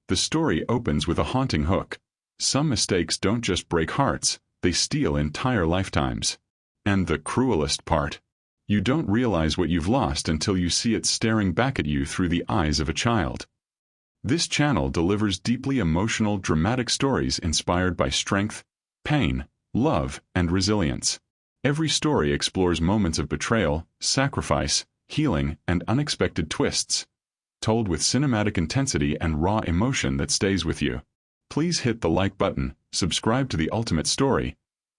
The story opens with a haunting hook. Some mistakes don't just break hearts, they steal entire lifetimes. And the cruelest part? You don't realize what you've lost until you see it staring back at you through the eyes of a child. This channel delivers deeply emotional, dramatic stories inspired by strength, pain, love, and resilience. Every story explores moments of betrayal, sacrifice, healing, and unexpected twists, told with cinematic intensity and raw emotion that stays with you. Please hit the like button, subscribe to The Ultimate Story,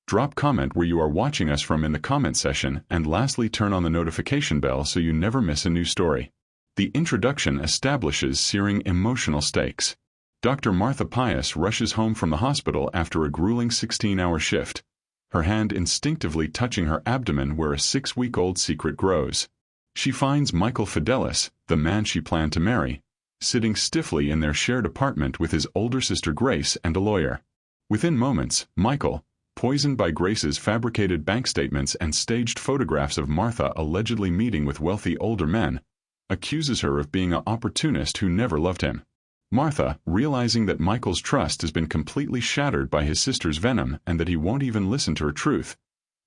drop comment where you are watching us from in the comment section, and lastly turn on the notification bell so you never miss a new story. The introduction establishes searing emotional stakes. Dr. Martha Pius rushes home from the hospital after a grueling 16-hour shift, her hand instinctively touching her abdomen where a 6-week-old secret grows. She finds Michael Fidelis, the man she planned to marry, sitting stiffly in their shared apartment with his older sister Grace and a lawyer. Within moments, Michael, poisoned by Grace's fabricated bank statements and staged photographs of Martha allegedly meeting with wealthy older men, accuses her of being an opportunist who never loved him. Martha, realizing that Michael's trust has been completely shattered by his sister's venom and that he won't even listen to her truth,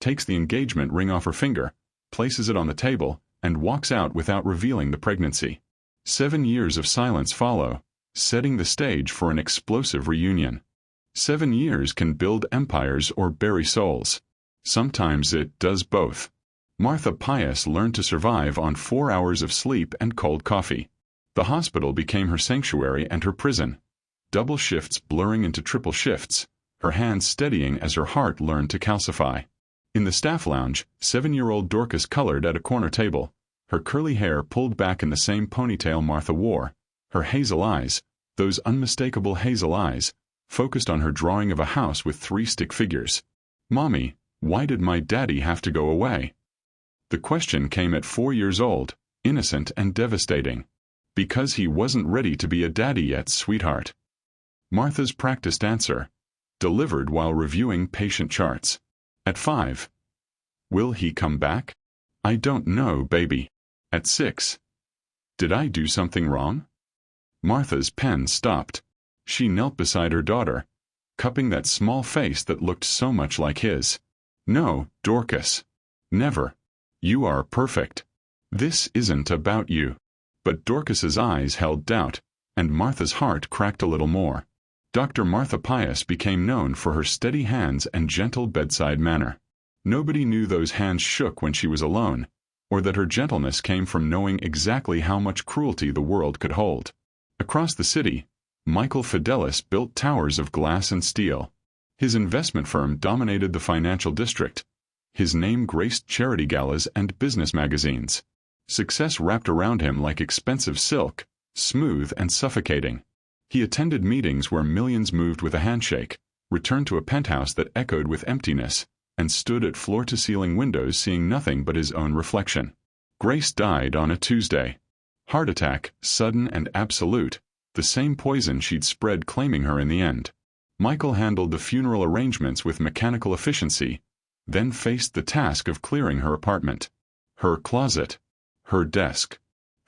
takes the engagement ring off her finger, places it on the table, and walks out without revealing the pregnancy. 7 years of silence follow, setting the stage for an explosive reunion. 7 years can build empires or bury souls. Sometimes it does both. Martha Pius learned to survive on 4 hours of sleep and cold coffee. The hospital became her sanctuary and her prison, double shifts blurring into triple shifts, her hands steadying as her heart learned to calcify. In the staff lounge, 7-year-old Dorcas colored at a corner table, her curly hair pulled back in the same ponytail Martha wore, her hazel eyes, those unmistakable hazel eyes, focused on her drawing of a house with 3 stick figures. "Mommy, why did my daddy have to go away?" The question came at 4 years old, innocent and devastating. "Because he wasn't ready to be a daddy yet, sweetheart." Martha's practiced answer, delivered while reviewing patient charts. At 5, "Will he come back?" "I don't know, baby." At 6, "Did I do something wrong?" Martha's pen stopped. She knelt beside her daughter, cupping that small face that looked so much like his. "No, Dorcas. Never. You are perfect. This isn't about you." But Dorcas's eyes held doubt, and Martha's heart cracked a little more. Dr. Martha Pius became known for her steady hands and gentle bedside manner. Nobody knew those hands shook when she was alone, or that her gentleness came from knowing exactly how much cruelty the world could hold. Across the city, Michael Fidelis built towers of glass and steel. His investment firm dominated the financial district. His name graced charity galas and business magazines. Success wrapped around him like expensive silk, smooth and suffocating. He attended meetings where millions moved with a handshake, returned to a penthouse that echoed with emptiness, and stood at floor-to-ceiling windows seeing nothing but his own reflection. Grace died on a Tuesday. Heart attack, sudden and absolute, the same poison she'd spread claiming her in the end. Michael handled the funeral arrangements with mechanical efficiency, then faced the task of clearing her apartment, her closet, her desk,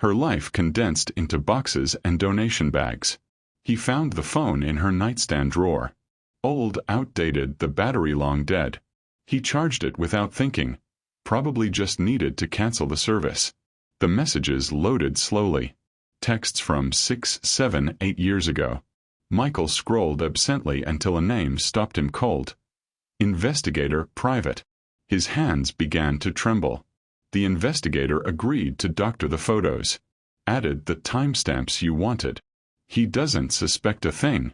her life condensed into boxes and donation bags. He found the phone in her nightstand drawer. Old, outdated, the battery long dead. He charged it without thinking, probably just needed to cancel the service. The messages loaded slowly. Texts from 6, 7, 8 years ago. Michael scrolled absently until a name stopped him cold. Investigator, private. His hands began to tremble. The investigator agreed to doctor the photos. Added the timestamps you wanted. He doesn't suspect a thing.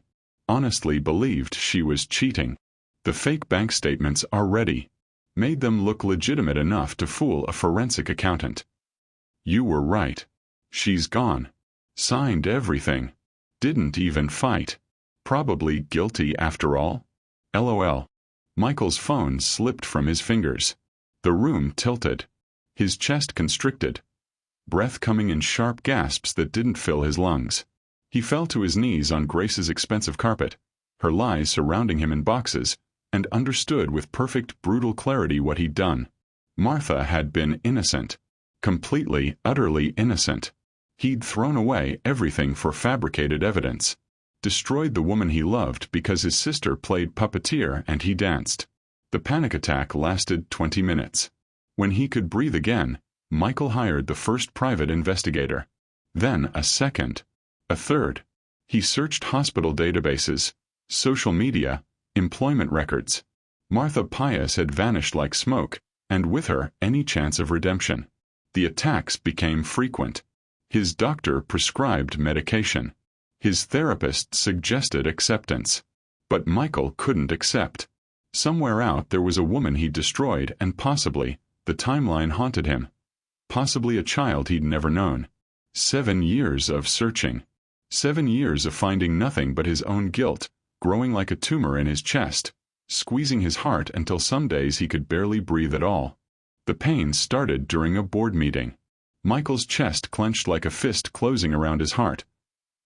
Honestly believed she was cheating. The fake bank statements are ready. Made them look legitimate enough to fool a forensic accountant. You were right. She's gone. Signed everything. Didn't even fight. Probably guilty after all. LOL. Michael's phone slipped from his fingers. The room tilted. His chest constricted. Breath coming in sharp gasps that didn't fill his lungs. He fell to his knees on Grace's expensive carpet, her lies surrounding him in boxes, and understood with perfect, brutal clarity what he'd done. Martha had been innocent. Completely, utterly innocent. He'd thrown away everything for fabricated evidence. Destroyed the woman he loved because his sister played puppeteer and he danced. The panic attack lasted 20 minutes. When he could breathe again, Michael hired the first private investigator. Then a second. A third. He searched hospital databases, social media, employment records. Martha Pius had vanished like smoke, and with her any chance of redemption. The attacks became frequent. His doctor prescribed medication. His therapist suggested acceptance. But Michael couldn't accept. Somewhere out there was a woman he'd destroyed, and possibly, the timeline haunted him. Possibly a child he'd never known. 7 years of searching. 7 years of finding nothing but his own guilt, growing like a tumor in his chest, squeezing his heart until some days he could barely breathe at all. The pain started during a board meeting. Michael's chest clenched like a fist closing around his heart,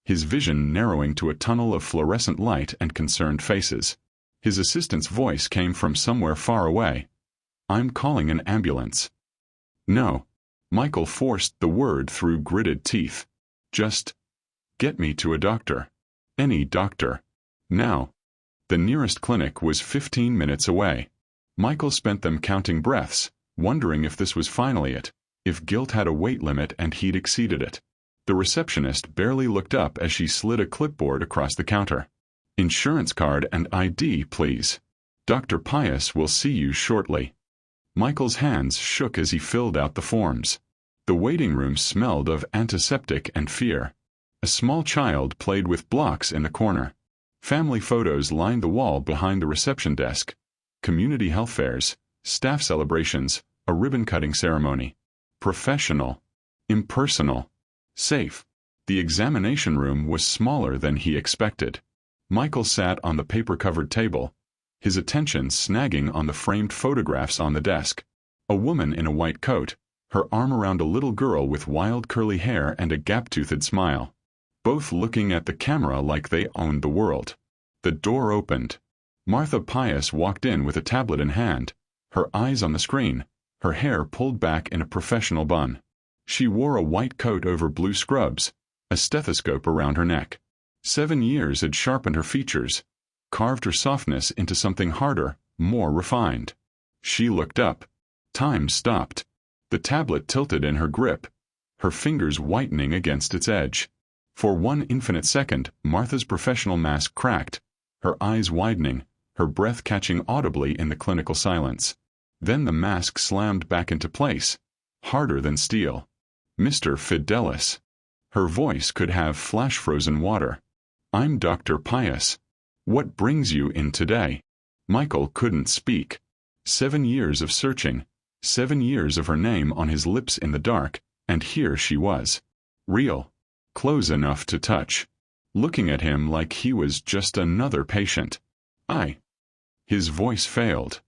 his vision narrowing to a tunnel of fluorescent light and concerned faces. His assistant's voice came from somewhere far away. "I'm calling an ambulance." "No." Michael forced the word through gritted teeth. "Just get me to a doctor. Any doctor. Now." The nearest clinic was 15 minutes away. Michael spent them counting breaths, wondering if this was finally it, if guilt had a weight limit and he'd exceeded it. The receptionist barely looked up as she slid a clipboard across the counter. "Insurance card and ID, please. Dr. Pius will see you shortly." Michael's hands shook as he filled out the forms. The waiting room smelled of antiseptic and fear. A small child played with blocks in the corner. Family photos lined the wall behind the reception desk. Community health fairs, staff celebrations, a ribbon-cutting ceremony. Professional. Impersonal. Safe. The examination room was smaller than he expected. Michael sat on the paper-covered table, his attention snagging on the framed photographs on the desk. A woman in a white coat, her arm around a little girl with wild curly hair and a gap-toothed smile, both looking at the camera like they owned the world. The door opened. Martha Pius walked in with a tablet in hand, her eyes on the screen, her hair pulled back in a professional bun. She wore a white coat over blue scrubs, a stethoscope around her neck. 7 years had sharpened her features, carved her softness into something harder, more refined. She looked up. Time stopped. The tablet tilted in her grip, her fingers whitening against its edge. For one infinite second, Martha's professional mask cracked, her eyes widening, her breath catching audibly in the clinical silence. Then the mask slammed back into place, harder than steel. "Mr. Fidelis." Her voice could have flash-frozen water. "I'm Dr. Pius. What brings you in today?" Michael couldn't speak. 7 years of searching, 7 years of her name on his lips in the dark, and here she was. Real. Close enough to touch. Looking at him like he was just another patient. "I." His voice failed.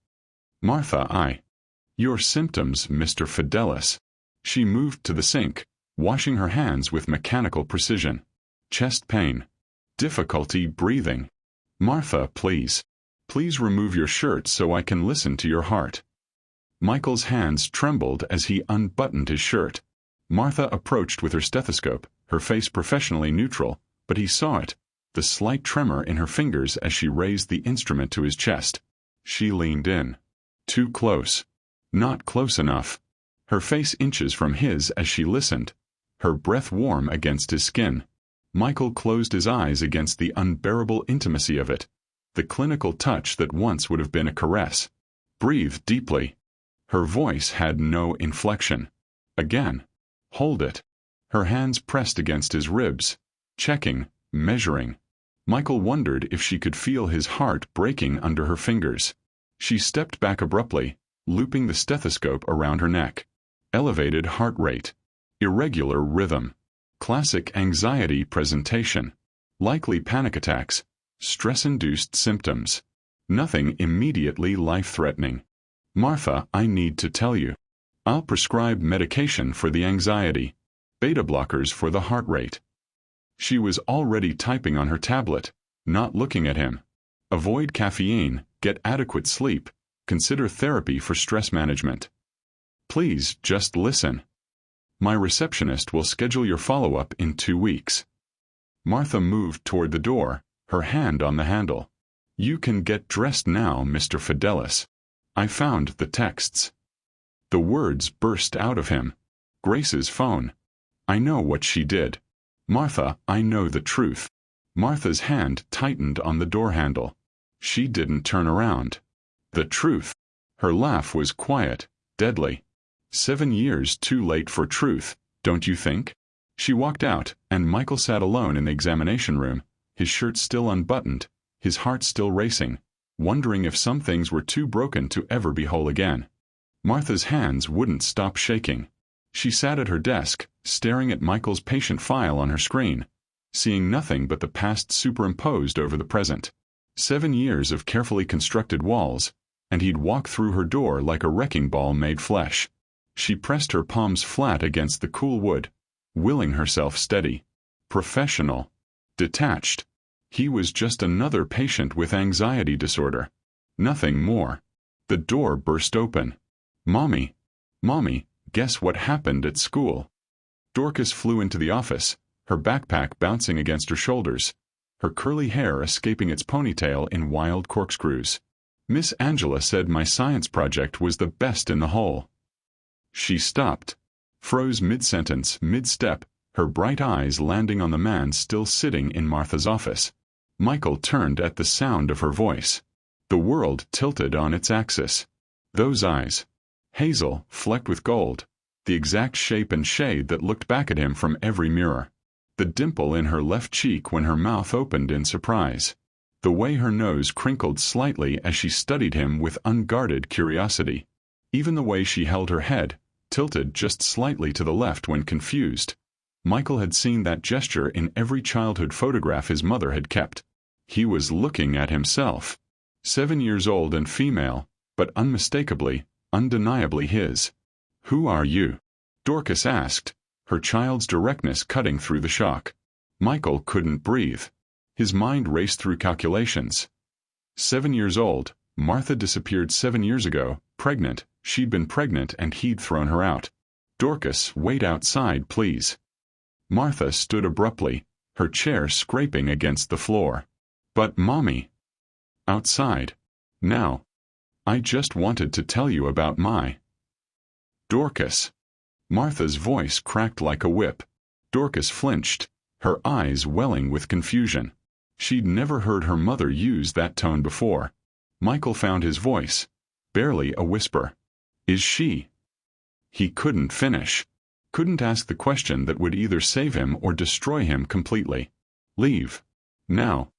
"Martha, Your symptoms, Mr. Fidelis." She moved to the sink, washing her hands with mechanical precision. "Chest pain. Difficulty breathing. Martha, please. Please remove your shirt so I can listen to your heart." Michael's hands trembled as he unbuttoned his shirt. Martha approached with her stethoscope, her face professionally neutral, but he saw it, the slight tremor in her fingers as she raised the instrument to his chest. She leaned in. Too close. Not close enough. Her face inches from his as she listened, her breath warm against his skin. Michael closed his eyes against the unbearable intimacy of it, the clinical touch that once would have been a caress. "Breathe deeply." Her voice had no inflection. Again. "Hold it." Her hands pressed against his ribs, checking, measuring. Michael wondered if she could feel his heart breaking under her fingers. She stepped back abruptly, looping the stethoscope around her neck. Elevated heart rate. Irregular rhythm. Classic anxiety presentation. Likely panic attacks. Stress-induced symptoms. Nothing immediately life-threatening. "Martha, I need to tell you. I'll prescribe medication for the anxiety. Beta blockers for the heart rate." She was already typing on her tablet, not looking at him. "Avoid caffeine, get adequate sleep, consider therapy for stress management. Please just listen. My receptionist will schedule your follow-up in 2 weeks." Martha moved toward the door, her hand on the handle. "You can get dressed now, Mr. Fidelis. I found the texts." The words burst out of him. Grace's phone. "I know what she did. Martha, I know the truth." Martha's hand tightened on the door handle. She didn't turn around. The truth. Her laugh was quiet, deadly. 7 years too late for truth, don't you think? She walked out, and Michael sat alone in the examination room, his shirt still unbuttoned, his heart still racing, wondering if some things were too broken to ever be whole again. Martha's hands wouldn't stop shaking. She sat at her desk, staring at Michael's patient file on her screen, seeing nothing but the past superimposed over the present. 7 years of carefully constructed walls, and he'd walk through her door like a wrecking ball made flesh. She pressed her palms flat against the cool wood, willing herself steady. Professional. Detached. He was just another patient with anxiety disorder. Nothing more. The door burst open. "Mommy. Mommy, guess what happened at school?" Dorcas flew into the office, her backpack bouncing against her shoulders, her curly hair escaping its ponytail in wild corkscrews. "Miss Angela said my science project was the best in the whole." She stopped, froze mid-sentence, mid-step, her bright eyes landing on the man still sitting in Martha's office. Michael turned at the sound of her voice. The world tilted on its axis. Those eyes. Hazel, flecked with gold, the exact shape and shade that looked back at him from every mirror. The dimple in her left cheek when her mouth opened in surprise. The way her nose crinkled slightly as she studied him with unguarded curiosity. Even the way she held her head, tilted just slightly to the left when confused. Michael had seen that gesture in every childhood photograph his mother had kept. He was looking at himself. 7 years old and female, but unmistakably, undeniably his. "Who are you?" Dorcas asked, her child's directness cutting through the shock. Michael couldn't breathe. His mind raced through calculations. 7 years old, Martha disappeared 7 years ago, pregnant, she'd been pregnant and he'd thrown her out. "Dorcas, wait outside, please." Martha stood abruptly, her chair scraping against the floor. "But Mommy." "Outside. Now. I just wanted to tell you about my—" "Dorcas." Martha's voice cracked like a whip. Dorcas flinched, her eyes welling with confusion. She'd never heard her mother use that tone before. Michael found his voice, barely a whisper. "Is she—" He couldn't finish. Couldn't ask the question that would either save him or destroy him completely. "Leave. Now."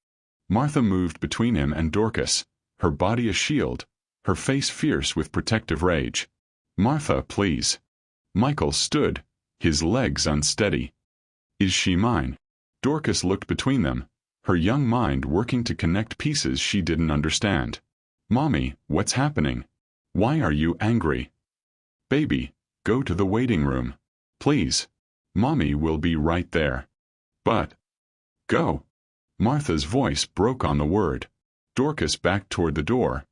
Martha moved between him and Dorcas, her body a shield, her face fierce with protective rage. "Martha, please." Michael stood, his legs unsteady. "Is she mine?" Dorcas looked between them, her young mind working to connect pieces she didn't understand. "Mommy, what's happening? Why are you angry?" "Baby, go to the waiting room. Please. Mommy will be right there." "But—" "Go." Martha's voice broke on the word. Dorcas backed toward the door,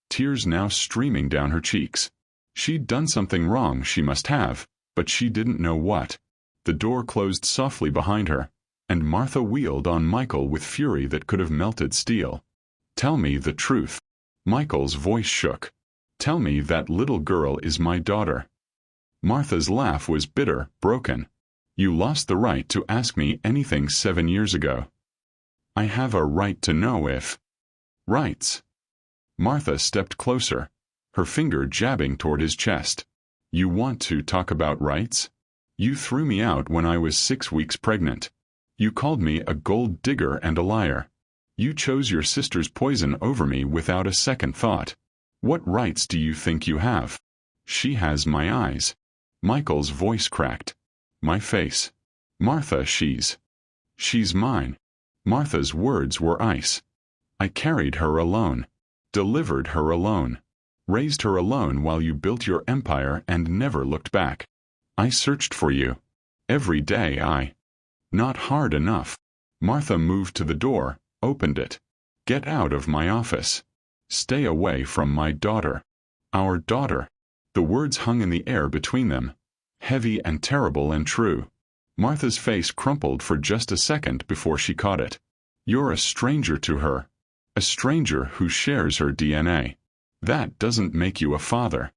tears now streaming down her cheeks. She'd done something wrong, she must have, but she didn't know what. The door closed softly behind her, and Martha wheeled on Michael with fury that could have melted steel. "Tell me the truth." Michael's voice shook. "Tell me that little girl is my daughter." Martha's laugh was bitter, broken. "You lost the right to ask me anything 7 years ago. I have a right to know if—" "Rights." Martha stepped closer, her finger jabbing toward his chest. "You want to talk about rights? You threw me out when I was 6 weeks pregnant. You called me a gold digger and a liar. You chose your sister's poison over me without a second thought. What rights do you think you have? She has my eyes." Michael's voice cracked. "My face. Martha, she's mine." Martha's words were ice. "I carried her alone, delivered her alone, raised her alone while you built your empire and never looked back. I searched for you. Every day I—" "Not hard enough." Martha moved to the door, opened it. "Get out of my office. Stay away from my daughter. Our daughter." The words hung in the air between them, heavy and terrible and true. Martha's face crumpled for just a second before she caught it. You're a stranger to her. A stranger who shares her DNA. That doesn't make you a father.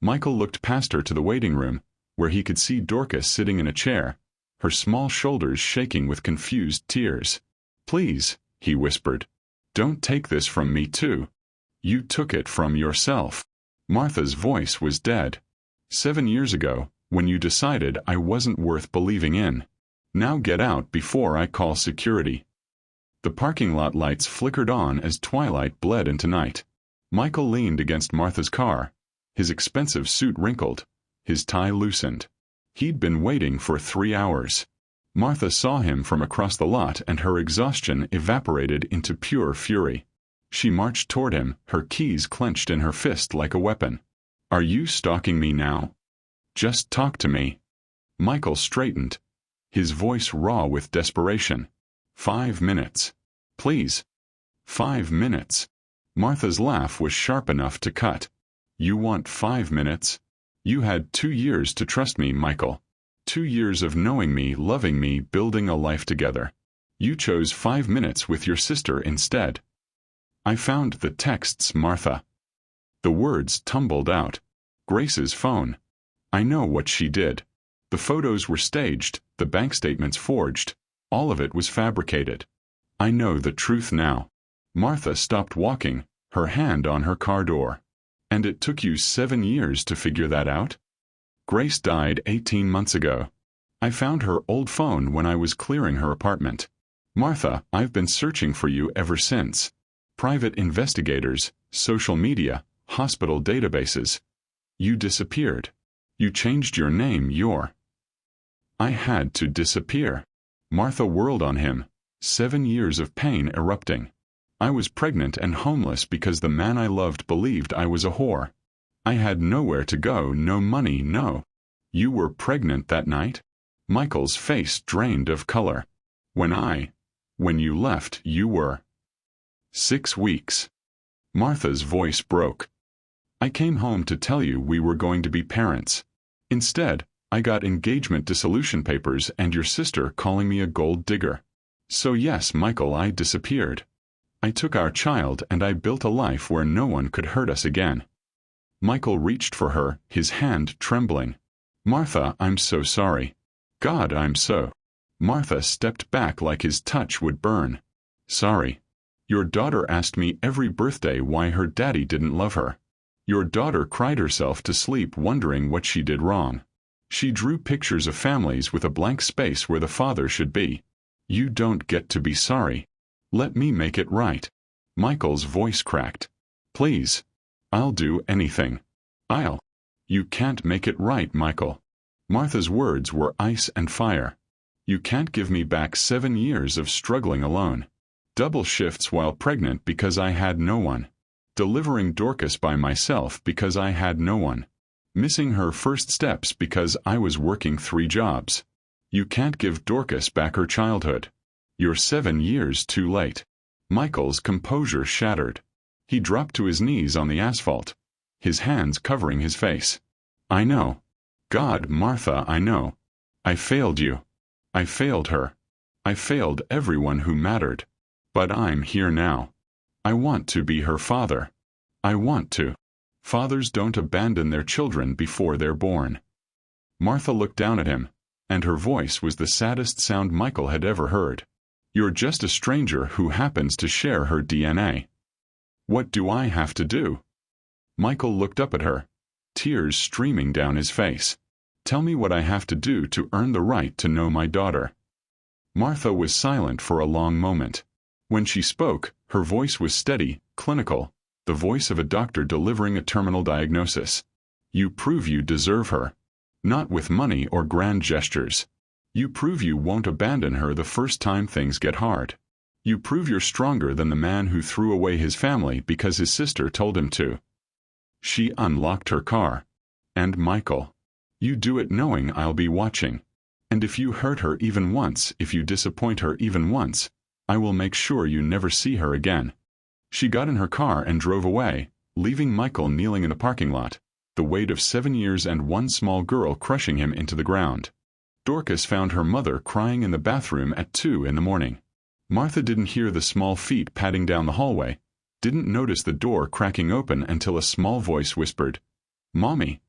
Michael looked past her to the waiting room, where he could see Dorcas sitting in a chair, her small shoulders shaking with confused tears. Please, he whispered. Don't take this from me too. You took it from yourself. Martha's voice was dead. 7 years ago, when you decided I wasn't worth believing in. Now get out before I call security. The parking lot lights flickered on as twilight bled into night. Michael leaned against Martha's car, his expensive suit wrinkled, his tie loosened. He'd been waiting for 3 hours. Martha saw him from across the lot and her exhaustion evaporated into pure fury. She marched toward him, her keys clenched in her fist like a weapon. Are you stalking me now? Just talk to me. Michael straightened, his voice raw with desperation. 5 minutes. Please. 5 minutes. Martha's laugh was sharp enough to cut. You want 5 minutes? You had 2 years to trust me, Michael. 2 years of knowing me, loving me, building a life together. You chose 5 minutes with your sister instead. I found the texts, Martha. The words tumbled out. Grace's phone. I know what she did. The photos were staged, the bank statements forged. All of it was fabricated. I know the truth now. Martha stopped walking, her hand on her car door. And it took you 7 years to figure that out? Grace died 18 months ago. I found her old phone when I was clearing her apartment. Martha, I've been searching for you ever since. Private investigators, social media, hospital databases. You disappeared. You changed your name, I had to disappear. Martha whirled on him, 7 years of pain erupting. I was pregnant and homeless because the man I loved believed I was a whore. I had nowhere to go, no money, no. You were pregnant that night? Michael's face drained of color. When you left, you were. 6 weeks. Martha's voice broke. I came home to tell you we were going to be parents. Instead, I got engagement dissolution papers and your sister calling me a gold digger. So yes, Michael, I disappeared. I took our child and I built a life where no one could hurt us again. Michael reached for her, his hand trembling. Martha, I'm so sorry. God, I'm so. Martha stepped back like his touch would burn. Sorry. Your daughter asked me every birthday why her daddy didn't love her. Your daughter cried herself to sleep wondering what she did wrong. She drew pictures of families with a blank space where the father should be. You don't get to be sorry. Let me make it right. Michael's voice cracked. Please. I'll do anything. You can't make it right, Michael. Martha's words were ice and fire. You can't give me back 7 years of struggling alone. Double shifts while pregnant because I had no one. Delivering Dorcas by myself because I had no one. Missing her first steps because I was working 3 jobs. You can't give Dorcas back her childhood. You're 7 years too late. Michael's composure shattered. He dropped to his knees on the asphalt, his hands covering his face. I know. God, Martha, I know. I failed you. I failed her. I failed everyone who mattered. But I'm here now. I want to be her father. I want to. Fathers don't abandon their children before they're born. Martha looked down at him, and her voice was the saddest sound Michael had ever heard. You're just a stranger who happens to share her DNA. What do I have to do? Michael looked up at her, tears streaming down his face. Tell me what I have to do to earn the right to know my daughter. Martha was silent for a long moment. When she spoke, her voice was steady, clinical, the voice of a doctor delivering a terminal diagnosis. You prove you deserve her. Not with money or grand gestures. You prove you won't abandon her the first time things get hard. You prove you're stronger than the man who threw away his family because his sister told him to. She unlocked her car. And Michael. You do it knowing I'll be watching. And if you hurt her even once, if you disappoint her even once, I will make sure you never see her again. She got in her car and drove away, leaving Michael kneeling in the parking lot, the weight of 7 years and one small girl crushing him into the ground. Dorcas found her mother crying in the bathroom at 2 in the morning. Martha didn't hear the small feet padding down the hallway, didn't notice the door cracking open until a small voice whispered, "Mommy."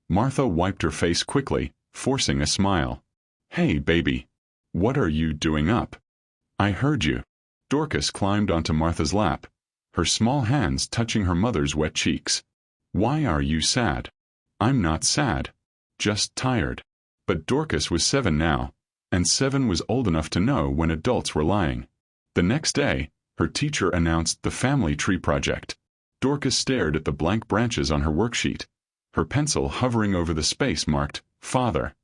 Martha wiped her face quickly, forcing a smile. "Hey, baby. What are you doing up? I heard you." Dorcas climbed onto Martha's lap, her small hands touching her mother's wet cheeks. "Why are you sad?" "I'm not sad. Just tired." But Dorcas was 7 now, and 7 was old enough to know when adults were lying. The next day, her teacher announced the family tree project. Dorcas stared at the blank branches on her worksheet, her pencil hovering over the space marked Father.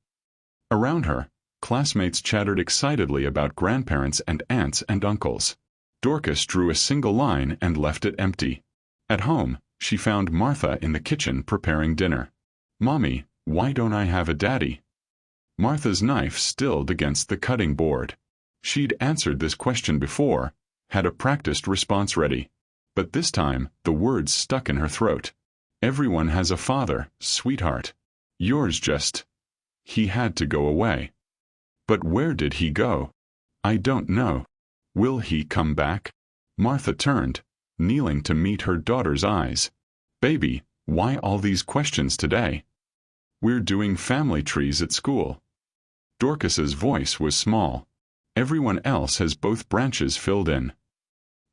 Around her, classmates chattered excitedly about grandparents and aunts and uncles. Dorcas drew a single line and left it empty. At home, she found Martha in the kitchen preparing dinner. "Mommy, why don't I have a daddy?" Martha's knife stilled against the cutting board. She'd answered this question before, had a practiced response ready. But this time, the words stuck in her throat. "Everyone has a father, sweetheart. Yours just... he had to go away." "But where did he go?" "I don't know. Will he come back?" Martha turned, kneeling to meet her daughter's eyes. "Baby, why all these questions today?" "We're doing family trees at school." Dorcas's voice was small. "Everyone else has both branches filled in."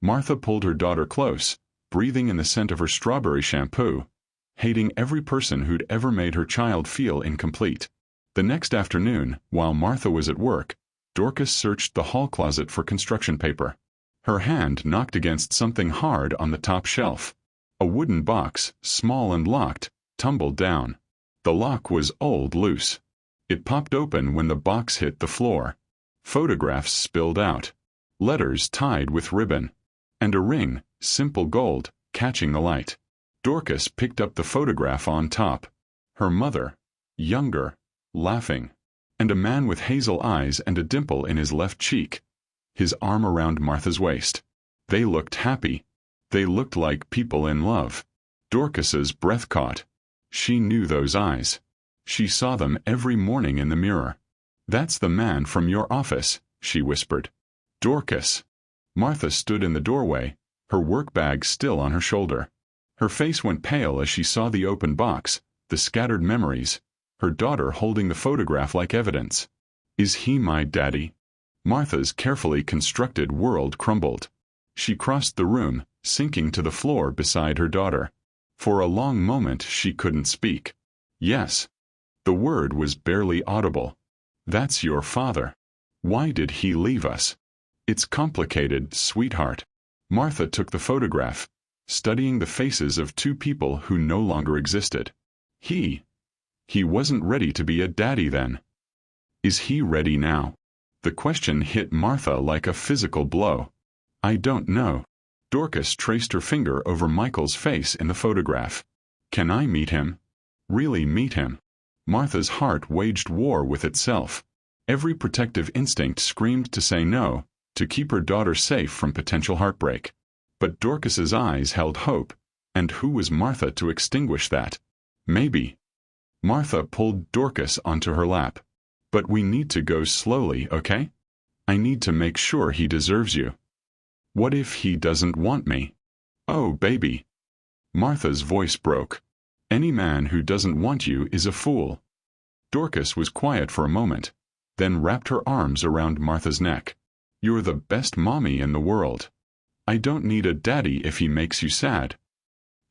Martha pulled her daughter close, breathing in the scent of her strawberry shampoo, hating every person who'd ever made her child feel incomplete. The next afternoon, while Martha was at work, Dorcas searched the hall closet for construction paper. Her hand knocked against something hard on the top shelf. A wooden box, small and locked, tumbled down. The lock was loose. It popped open when the box hit the floor. Photographs spilled out. Letters tied with ribbon. And a ring, simple gold, catching the light. Dorcas picked up the photograph on top. Her mother, younger, laughing. And a man with hazel eyes and a dimple in his left cheek, his arm around Martha's waist. They looked happy. They looked like people in love. Dorcas's breath caught. She knew those eyes. She saw them every morning in the mirror. "That's the man from your office," she whispered. "Dorcas." Martha stood in the doorway, her work bag still on her shoulder. Her face went pale as she saw the open box, the scattered memories, her daughter holding the photograph like evidence. "Is he my daddy?" Martha's carefully constructed world crumbled. She crossed the room, sinking to the floor beside her daughter. For a long moment she couldn't speak. "Yes." The word was barely audible. "That's your father. Why did he leave us?" "It's complicated, sweetheart." Martha took the photograph, studying the faces of 2 people who no longer existed. He wasn't ready to be a daddy then. Is he ready now? The question hit Martha like a physical blow. "I don't know." Dorcas traced her finger over Michael's face in the photograph. "Can I meet him? Really meet him?" Martha's heart waged war with itself. Every protective instinct screamed to say no, to keep her daughter safe from potential heartbreak. But Dorcas's eyes held hope, and who was Martha to extinguish that? "Maybe." Martha pulled Dorcas onto her lap. "But we need to go slowly, okay? I need to make sure he deserves you." "What if he doesn't want me?" "Oh, baby." Martha's voice broke. "Any man who doesn't want you is a fool." Dorcas was quiet for a moment, then wrapped her arms around Martha's neck. "You're the best mommy in the world. I don't need a daddy if he makes you sad."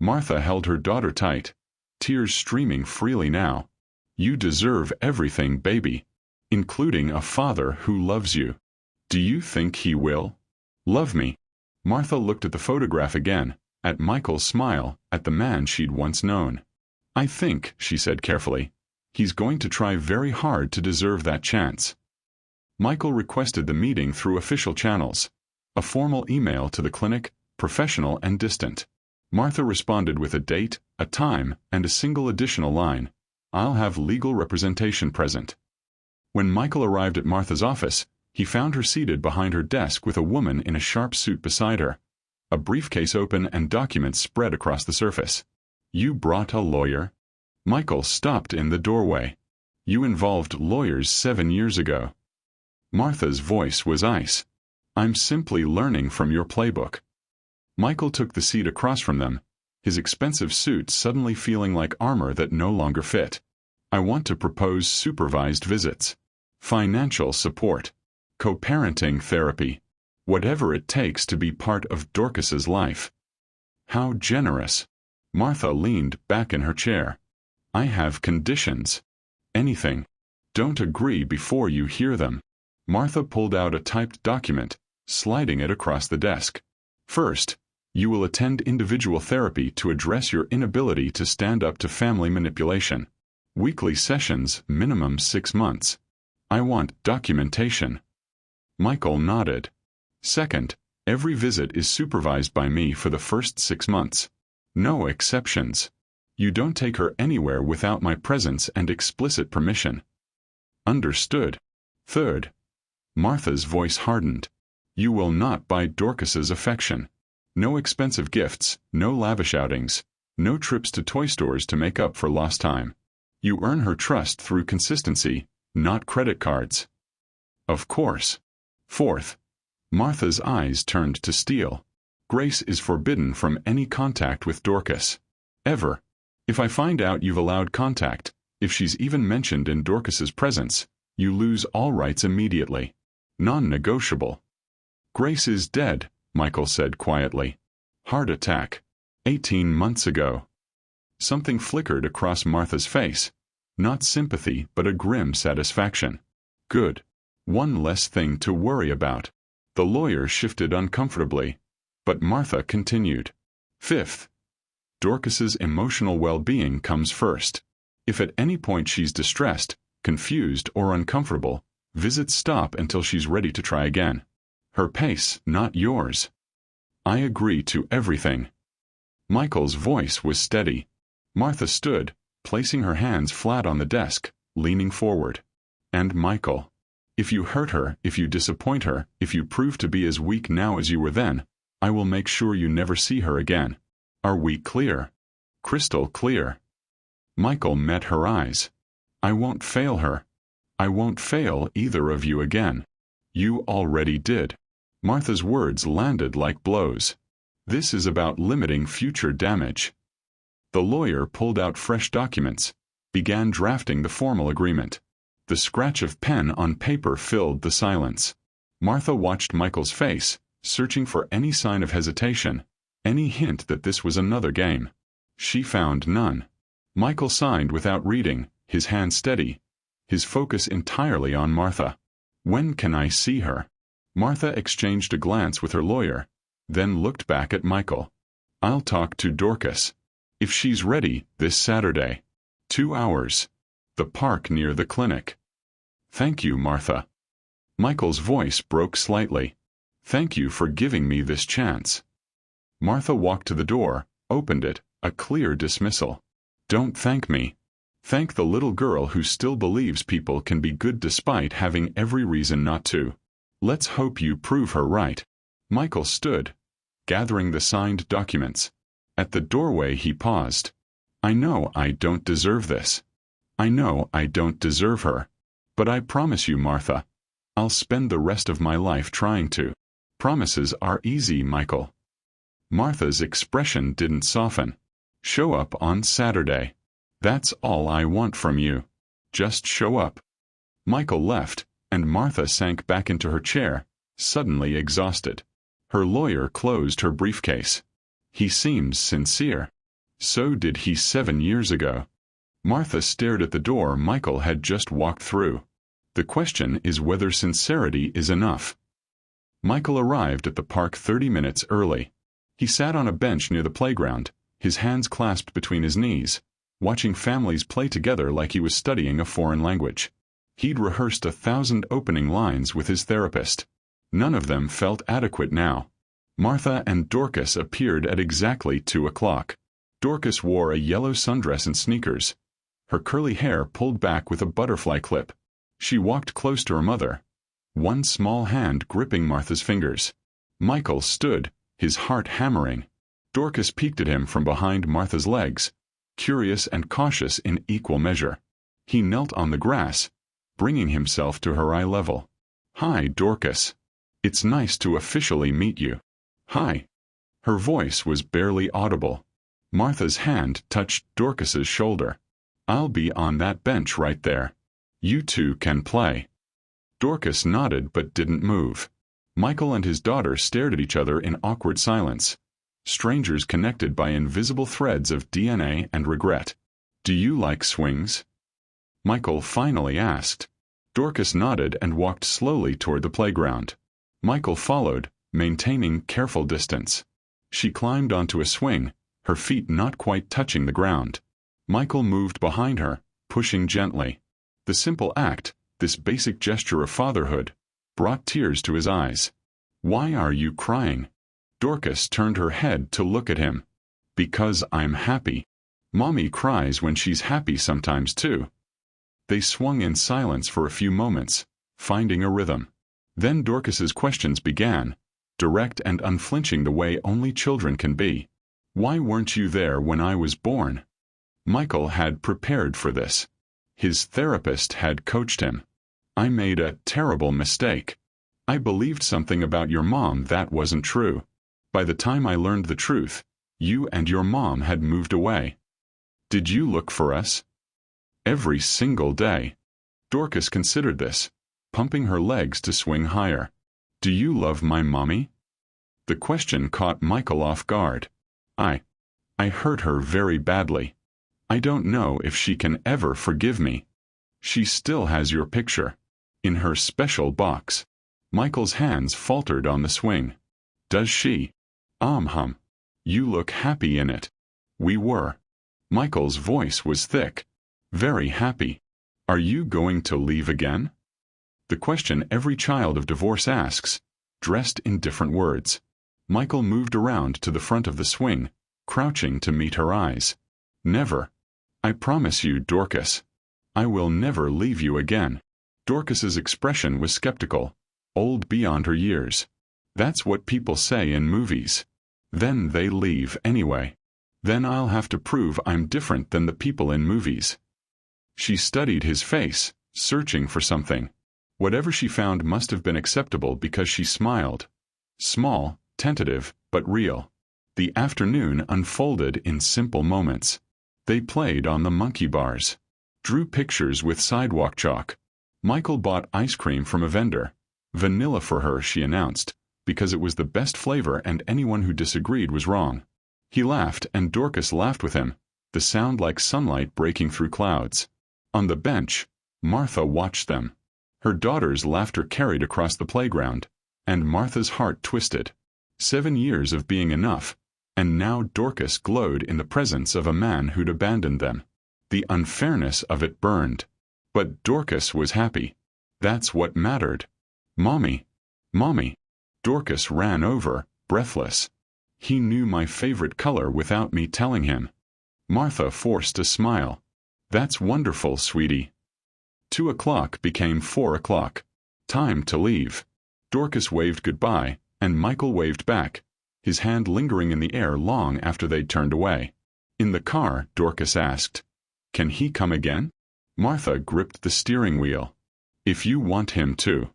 Martha held her daughter tight, tears streaming freely now. "You deserve everything, baby, including a father who loves you. Do you think he will love me?" Martha looked at the photograph again, at Michael's smile, at the man she'd once known. "I think," she said carefully, "he's going to try very hard to deserve that chance." Michael requested the meeting through official channels. A formal email to the clinic, professional and distant. Martha responded with a date, a time, and a single additional line. "I'll have legal representation present." When Michael arrived at Martha's office, he found her seated behind her desk with a woman in a sharp suit beside her. A briefcase open and documents spread across the surface. "You brought a lawyer?" Michael stopped in the doorway. You involved lawyers 7 years ago. Martha's voice was ice. I'm simply learning from your playbook. Michael took the seat across from them, his expensive suit suddenly feeling like armor that no longer fit. I want to propose supervised visits, financial support, co-parenting therapy, whatever it takes to be part of Dorcas's life. How generous. Martha leaned back in her chair. I have conditions. Anything. Don't agree before you hear them. Martha pulled out a typed document, sliding it across the desk. First, you will attend individual therapy to address your inability to stand up to family manipulation. Weekly sessions, minimum 6 months. I want documentation. Michael nodded. Second, every visit is supervised by me for the first 6 months. No exceptions. You don't take her anywhere without my presence and explicit permission. Understood. Third, Martha's voice hardened. You will not buy Dorcas's affection. No expensive gifts, no lavish outings, no trips to toy stores to make up for lost time. You earn her trust through consistency, not credit cards. Of course. Fourth, Martha's eyes turned to steel. Grace is forbidden from any contact with Dorcas. Ever. If I find out you've allowed contact, if she's even mentioned in Dorcas's presence, you lose all rights immediately. Non-negotiable. Grace is dead, Michael said quietly. Heart attack. 18 months ago. Something flickered across Martha's face. Not sympathy, but a grim satisfaction. Good. One less thing to worry about. The lawyer shifted uncomfortably, but Martha continued. Fifth, Dorcas's emotional well-being comes first. If at any point she's distressed, confused, or uncomfortable, visits stop until she's ready to try again. Her pace, not yours. I agree to everything. Michael's voice was steady. Martha stood, placing her hands flat on the desk, leaning forward. And Michael, if you hurt her, if you disappoint her, if you prove to be as weak now as you were then, I will make sure you never see her again. Are we clear? Crystal clear. Michael met her eyes. I won't fail her. I won't fail either of you again. You already did. Martha's words landed like blows. This is about limiting future damage. The lawyer pulled out fresh documents, began drafting the formal agreement. The scratch of pen on paper filled the silence. Martha watched Michael's face, searching for any sign of hesitation, any hint that this was another game. She found none. Michael signed without reading, his hand steady, his focus entirely on Martha. When can I see her? Martha exchanged a glance with her lawyer, then looked back at Michael. I'll talk to Dorcas. If she's ready, this Saturday. 2 hours. The park near the clinic. Thank you, Martha. Michael's voice broke slightly. Thank you for giving me this chance. Martha walked to the door, opened it, a clear dismissal. Don't thank me. Thank the little girl who still believes people can be good despite having every reason not to. Let's hope you prove her right. Michael stood, gathering the signed documents. At the doorway he paused. I know I don't deserve this. I know I don't deserve her. But I promise you, Martha, I'll spend the rest of my life trying to. Promises are easy, Michael. Martha's expression didn't soften. Show up on Saturday. That's all I want from you. Just show up. Michael left, and Martha sank back into her chair, suddenly exhausted. Her lawyer closed her briefcase. He seems sincere. So did he 7 years ago. Martha stared at the door Michael had just walked through. The question is whether sincerity is enough. Michael arrived at the park 30 minutes early. He sat on a bench near the playground, his hands clasped between his knees, watching families play together like he was studying a foreign language. He'd rehearsed 1,000 opening lines with his therapist. None of them felt adequate now. Martha and Dorcas appeared at exactly 2 o'clock. Dorcas wore a yellow sundress and sneakers, her curly hair pulled back with a butterfly clip. She walked close to her mother, one small hand gripping Martha's fingers. Michael stood, his heart hammering. Dorcas peeked at him from behind Martha's legs, curious and cautious in equal measure. He knelt on the grass, bringing himself to her eye level. "Hi, Dorcas. It's nice to officially meet you." "Hi." Her voice was barely audible. Martha's hand touched Dorcas's shoulder. "I'll be on that bench right there. You two can play." Dorcas nodded but didn't move. Michael and his daughter stared at each other in awkward silence, strangers connected by invisible threads of DNA and regret. "Do you like swings?" Michael finally asked. Dorcas nodded and walked slowly toward the playground. Michael followed, maintaining careful distance. She climbed onto a swing, her feet not quite touching the ground. Michael moved behind her, pushing gently. The simple act, this basic gesture of fatherhood, brought tears to his eyes. "Why are you crying?" Dorcas turned her head to look at him. "Because I'm happy. Mommy cries when she's happy sometimes too." They swung in silence for a few moments, finding a rhythm. Then Dorcas's questions began, direct and unflinching the way only children can be. "Why weren't you there when I was born?" Michael had prepared for this. His therapist had coached him. "I made a terrible mistake. I believed something about your mom that wasn't true. By the time I learned the truth, you and your mom had moved away." "Did you look for us?" "Every single day." Dorcas considered this, pumping her legs to swing higher. "Do you love my mommy?" The question caught Michael off guard. I hurt her very badly. I don't know if she can ever forgive me." "She still has your picture. In her special box." Michael's hands faltered on the swing. "Does she?" Hum. "You look happy in it." "We were." Michael's voice was thick. "Very happy. Are you going to leave again?" The question every child of divorce asks, dressed in different words. Michael moved around to the front of the swing, crouching to meet her eyes. "Never. I promise you, Dorcas. I will never leave you again." Dorcas's expression was skeptical, old beyond her years. "That's what people say in movies. Then they leave anyway. Then I'll have to prove I'm different than the people in movies." She studied his face, searching for something. Whatever she found must have been acceptable because she smiled. Small, tentative, but real. The afternoon unfolded in simple moments. They played on the monkey bars, drew pictures with sidewalk chalk. Michael bought ice cream from a vendor. "Vanilla for her," she announced, because it was the best flavor and anyone who disagreed was wrong. He laughed and Dorcas laughed with him, the sound like sunlight breaking through clouds. On the bench, Martha watched them. Her daughter's laughter carried across the playground, and Martha's heart twisted. 7 years of being enough, and now Dorcas glowed in the presence of a man who'd abandoned them. The unfairness of it burned. But Dorcas was happy. That's what mattered. "Mommy! Mommy!" Dorcas ran over, breathless. "He knew my favorite color without me telling him." Martha forced a smile. "That's wonderful, sweetie." 2 o'clock became 4 o'clock. Time to leave. Dorcas waved goodbye, and Michael waved back, his hand lingering in the air long after they'd turned away. In the car, Dorcas asked, "Can he come again?" Martha gripped the steering wheel. "If you want him to."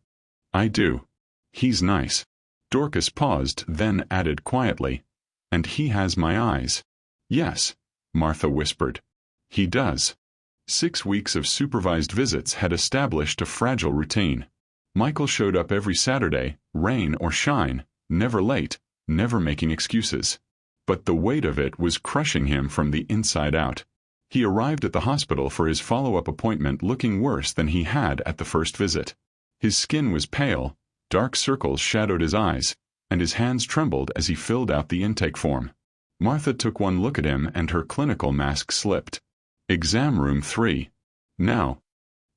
"I do. He's nice." Dorcas paused, then added quietly, "And he has my eyes." "Yes," Martha whispered. "He does." 6 weeks of supervised visits had established a fragile routine. Michael showed up every Saturday, rain or shine, never late, never making excuses. But the weight of it was crushing him from the inside out. He arrived at the hospital for his follow-up appointment looking worse than he had at the first visit. His skin was pale, dark circles shadowed his eyes, and his hands trembled as he filled out the intake form. Martha took one look at him and her clinical mask slipped. "Exam room 3. Now."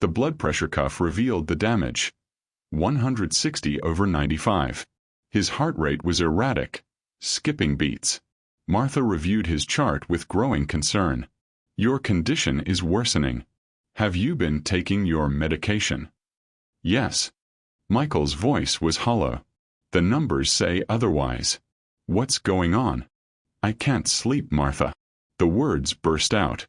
The blood pressure cuff revealed the damage. 160/95. His heart rate was erratic, skipping beats. Martha reviewed his chart with growing concern. "Your condition is worsening. Have you been taking your medication?" "Yes." Michael's voice was hollow. "The numbers say otherwise." "What's going on?" "I can't sleep, Martha." The words burst out.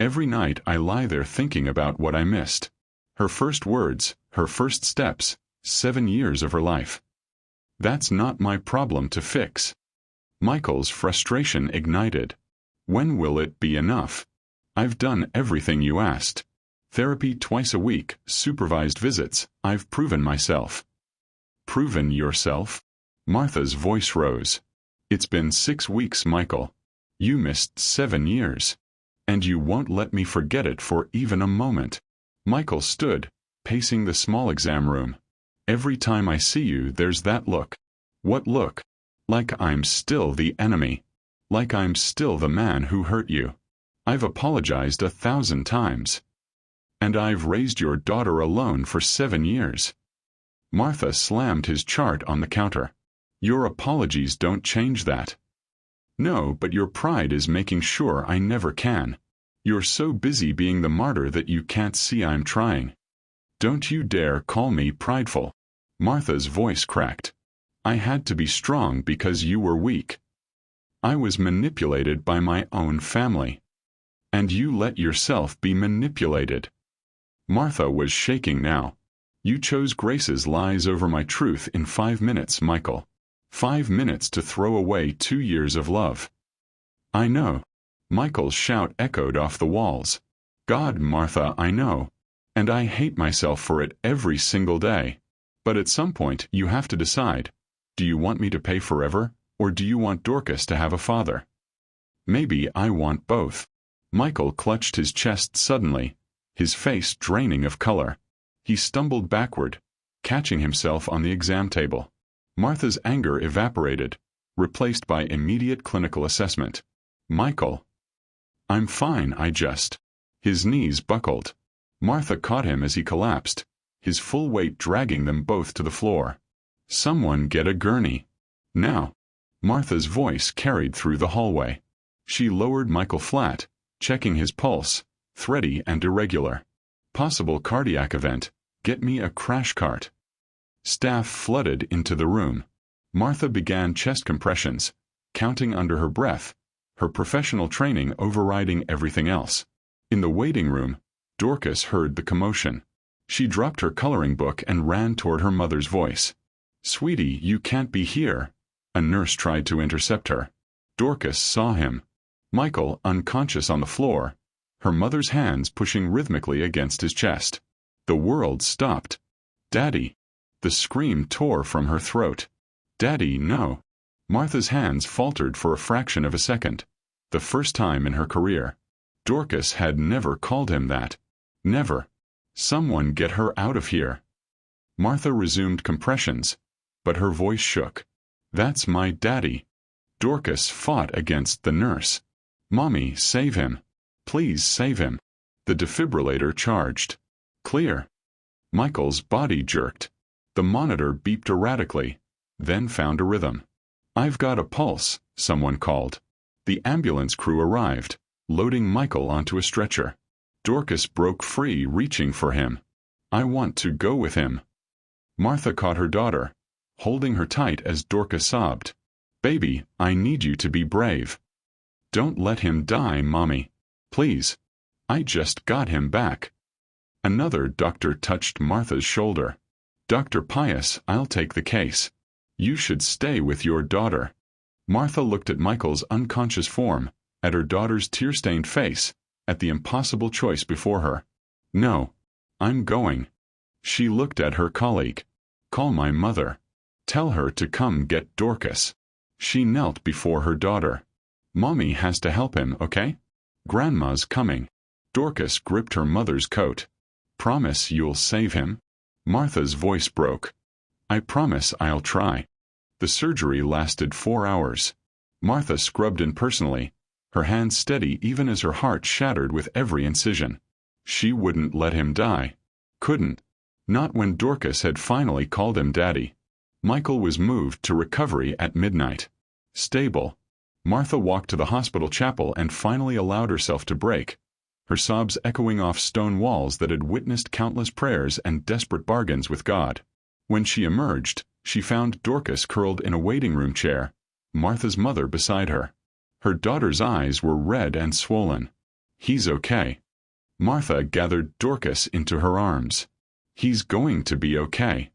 Every night I lie there thinking about what I missed. Her first words, her first steps, 7 years of her life. That's not my problem to fix. Michael's frustration ignited. When will it be enough? I've done everything you asked. Therapy twice a week, supervised visits, I've proven myself. Proven yourself? Martha's voice rose. It's been 6 weeks, Michael. You missed 7 years. And you won't let me forget it for even a moment. Michael stood, pacing the small exam room. Every time I see you, there's that look. What look? Like I'm still the enemy. Like I'm still the man who hurt you. I've apologized 1,000 times. And I've raised your daughter alone for 7 years. Martha slammed his chart on the counter. Your apologies don't change that. No, but your pride is making sure I never can. You're so busy being the martyr that you can't see I'm trying. Don't you dare call me prideful. Martha's voice cracked. I had to be strong because you were weak. I was manipulated by my own family. And you let yourself be manipulated. Martha was shaking now. You chose Grace's lies over my truth in 5 minutes, Michael. 5 minutes to throw away 2 years of love. I know. Michael's shout echoed off the walls. God, Martha, I know. And I hate myself for it every single day. But at some point, you have to decide. Do you want me to pay forever, or do you want Dorcas to have a father? Maybe I want both. Michael clutched his chest suddenly, his face draining of color. He stumbled backward, catching himself on the exam table. Martha's anger evaporated, replaced by immediate clinical assessment. Michael. I'm fine, I just. His knees buckled. Martha caught him as he collapsed, his full weight dragging them both to the floor. Someone get a gurney. Now. Martha's voice carried through the hallway. She lowered Michael flat, checking his pulse, thready and irregular. Possible cardiac event. Get me a crash cart. Staff flooded into the room. Martha began chest compressions, counting under her breath, her professional training overriding everything else. In the waiting room, Dorcas heard the commotion. She dropped her coloring book and ran toward her mother's voice. Sweetie, you can't be here. A nurse tried to intercept her. Dorcas saw him. Michael, unconscious on the floor, her mother's hands pushing rhythmically against his chest. The world stopped. Daddy. The scream tore from her throat. Daddy, no. Martha's hands faltered for a fraction of a second, the first time in her career. Dorcas had never called him that. Never. Someone get her out of here. Martha resumed compressions, but her voice shook. That's my daddy. Dorcas fought against the nurse. Mommy, save him. Please save him. The defibrillator charged. Clear. Michael's body jerked. The monitor beeped erratically, then found a rhythm. I've got a pulse, someone called. The ambulance crew arrived, loading Michael onto a stretcher. Dorcas broke free, reaching for him. I want to go with him. Martha caught her daughter, holding her tight as Dorcas sobbed. Baby, I need you to be brave. Don't let him die, Mommy. Please. I just got him back. Another doctor touched Martha's shoulder. Dr. Pius, I'll take the case. You should stay with your daughter. Martha looked at Michael's unconscious form, at her daughter's tear-stained face, at the impossible choice before her. No. I'm going. She looked at her colleague. Call my mother. Tell her to come get Dorcas. She knelt before her daughter. Mommy has to help him, okay? Grandma's coming. Dorcas gripped her mother's coat. Promise you'll save him? Martha's voice broke. I promise I'll try. The surgery lasted 4 hours. Martha scrubbed in personally, her hands steady even as her heart shattered with every incision. She wouldn't let him die. Couldn't. Not when Dorcas had finally called him Daddy. Michael was moved to recovery at midnight. Stable. Martha walked to the hospital chapel and finally allowed herself to break, her sobs echoing off stone walls that had witnessed countless prayers and desperate bargains with God. When she emerged, she found Dorcas curled in a waiting room chair, Martha's mother beside her. Her daughter's eyes were red and swollen. He's okay. Martha gathered Dorcas into her arms. He's going to be okay.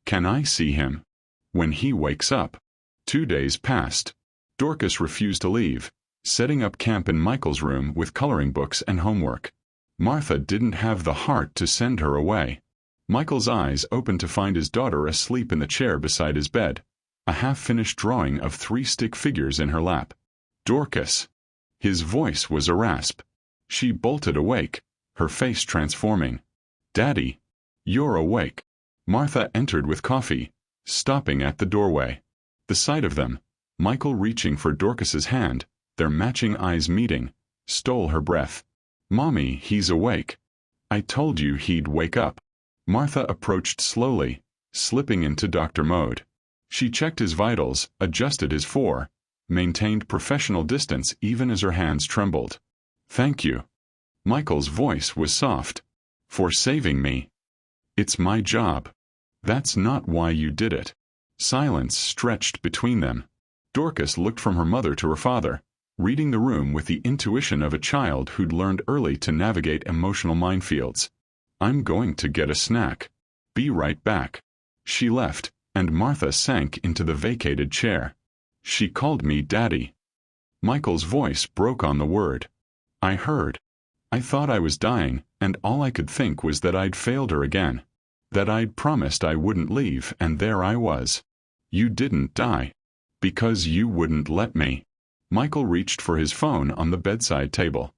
Can I see him? When he wakes up. 2 days passed. Dorcas refused to leave, setting up camp in Michael's room with coloring books and homework. Martha didn't have the heart to send her away. Michael's eyes opened to find his daughter asleep in the chair beside his bed, a half-finished drawing of 3 stick figures in her lap. Dorcas. His voice was a rasp. She bolted awake, her face transforming. Daddy. You're awake. Martha entered with coffee, stopping at the doorway. The sight of them, Michael reaching for Dorcas's hand, their matching eyes meeting, stole her breath. Mommy, he's awake. I told you he'd wake up. Martha approached slowly, slipping into doctor mode. She checked his vitals, adjusted his maintained professional distance even as her hands trembled. Thank you. Michael's voice was soft. For saving me. It's my job. That's not why you did it. Silence stretched between them. Dorcas looked from her mother to her father, reading the room with the intuition of a child who'd learned early to navigate emotional minefields. I'm going to get a snack. Be right back. She left, and Martha sank into the vacated chair. She called me Daddy. Michael's voice broke on the word. I heard. I thought I was dying, and all I could think was that I'd failed her again. That I'd promised I wouldn't leave, and there I was. You didn't die. Because you wouldn't let me. Michael reached for his phone on the bedside table.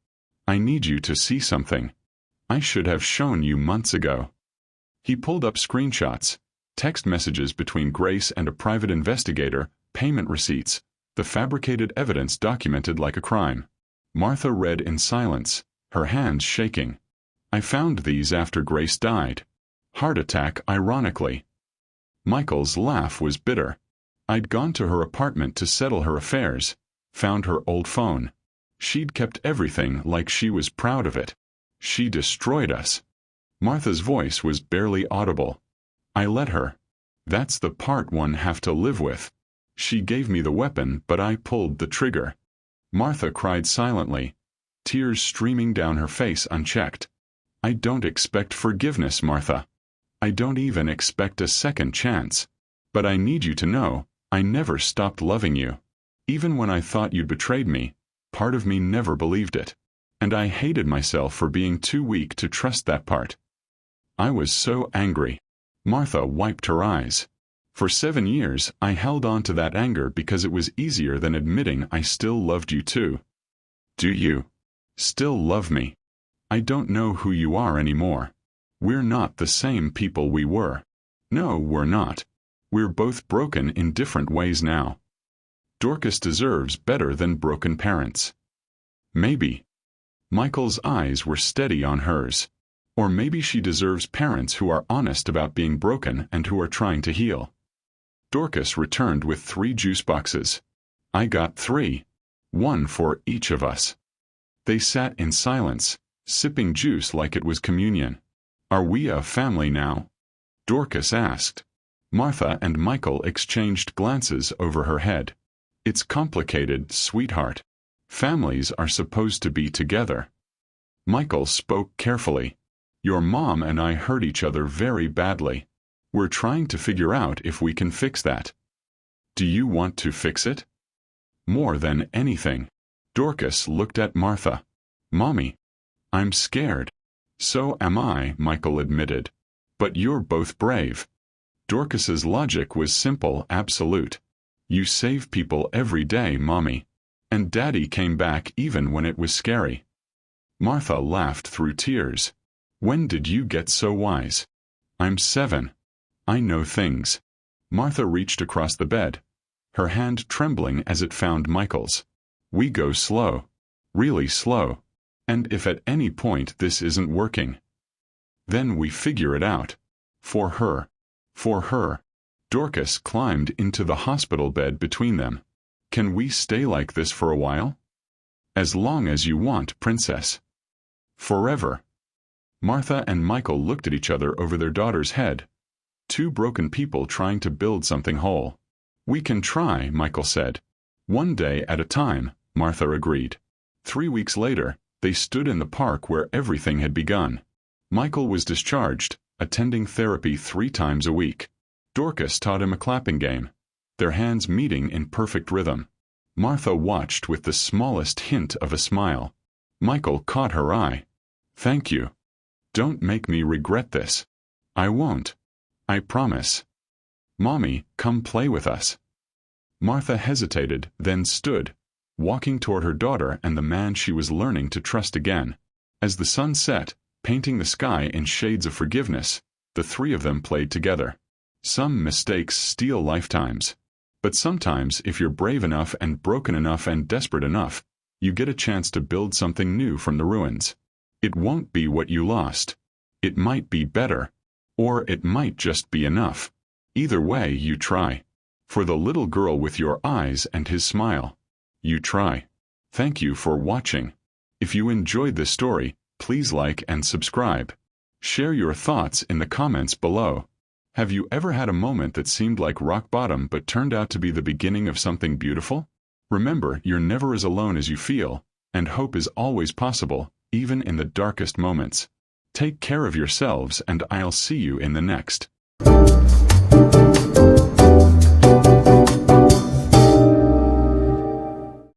I need you to see something. I should have shown you months ago. He pulled up screenshots, text messages between Grace and a private investigator, payment receipts, the fabricated evidence documented like a crime. Martha read in silence, her hands shaking. I found these after Grace died. Heart attack, ironically. Michael's laugh was bitter. I'd gone to her apartment to settle her affairs, found her old phone. She'd kept everything like she was proud of it. She destroyed us. Martha's voice was barely audible. I let her. That's the part one have to live with. She gave me the weapon, but I pulled the trigger. Martha cried silently, tears streaming down her face unchecked. I don't expect forgiveness, Martha. I don't even expect a second chance. But I need you to know, I never stopped loving you. Even when I thought you'd betrayed me, part of me never believed it. And I hated myself for being too weak to trust that part. I was so angry. Martha wiped her eyes. For 7 years, I held on to that anger because it was easier than admitting I still loved you too. Do you still love me? I don't know who you are anymore. We're not the same people we were. No, we're not. We're both broken in different ways now. Dorcas deserves better than broken parents. Maybe. Michael's eyes were steady on hers. Or maybe she deserves parents who are honest about being broken and who are trying to heal. Dorcas returned with 3 juice boxes. I got 3. 1 for each of us. They sat in silence, sipping juice like it was communion. Are we a family now? Dorcas asked. Martha and Michael exchanged glances over her head. It's complicated, sweetheart. Families are supposed to be together. Michael spoke carefully. Your mom and I hurt each other very badly. We're trying to figure out if we can fix that. Do you want to fix it? More than anything. Dorcas looked at Martha. Mommy. I'm scared. So am I, Michael admitted. But you're both brave. Dorcas's logic was simple, absolute. You save people every day, Mommy. And Daddy came back even when it was scary. Martha laughed through tears. When did you get so wise? I'm 7. I know things. Martha reached across the bed, her hand trembling as it found Michael's. We go slow. Really slow. And if at any point this isn't working, then we figure it out. For her. For her. Dorcas climbed into the hospital bed between them. Can we stay like this for a while? As long as you want, Princess. Forever. Martha and Michael looked at each other over their daughter's head. 2 broken people trying to build something whole. We can try, Michael said. 1 day at a time, Martha agreed. 3 weeks later, They stood in the park where everything had begun. Michael was discharged, attending therapy 3 times a week. Dorcas taught him a clapping game, their hands meeting in perfect rhythm. Martha watched with the smallest hint of a smile. Michael caught her eye. "Thank you. Don't make me regret this." "I won't. I promise." "Mommy, come play with us." Martha hesitated, then stood, walking toward her daughter and the man she was learning to trust again. As the sun set, painting the sky in shades of forgiveness, the 3 of them played together. Some mistakes steal lifetimes. But sometimes, if you're brave enough and broken enough and desperate enough, you get a chance to build something new from the ruins. It won't be what you lost. It might be better. Or it might just be enough. Either way, you try. For the little girl with your eyes and his smile, you try. Thank you for watching. If you enjoyed this story, please like and subscribe. Share your thoughts in the comments below. Have you ever had a moment that seemed like rock bottom but turned out to be the beginning of something beautiful? Remember, you're never as alone as you feel, and hope is always possible, even in the darkest moments. Take care of yourselves, and I'll see you in the next.